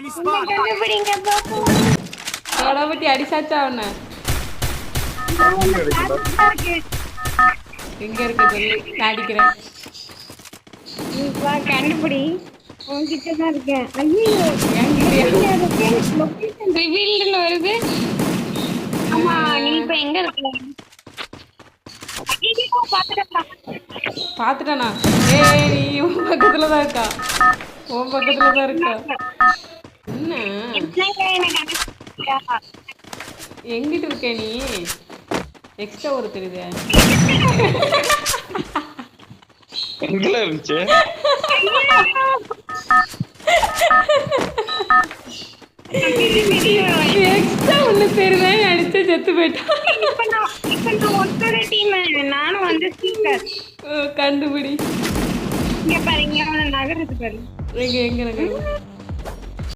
கண்டுபிடிங்க பாப்போம். சோடாபட்டி அடிச்சாச்சா அவனை? எங்க இருக்கு சொல்லு, நான் அடிக்கிறேன். கண்டுபிடி. உன்கிட்ட தான் இருக்கேன். ஐயோ லொகேஷன் ரிவீல்டுல வருது. ஆமா நீ இப்ப எங்க இருக்க? பாத்துட்டானா? ஏய் நீ உன் பக்கத்துல தான் இருக்கா, உன் பக்கத்துல தான் இருக்கா. என்ன எங்கிட்டு இருக்க நீ? எக்ஸ்ட்ரா ஒரு தெரியுது. எங்கல இருந்துச்சு? எக்ஸ்ட்ரா ஒண்ணு தெரியுது, அடிச்சு செத்து போயிட்டான். ஒத்தர டீம் நானும் வந்து ஸ்பீக்கர் கண்டுபிடி. இங்க பாருங்க நகரத்து பாரு. எங்க எங்க நகரம்?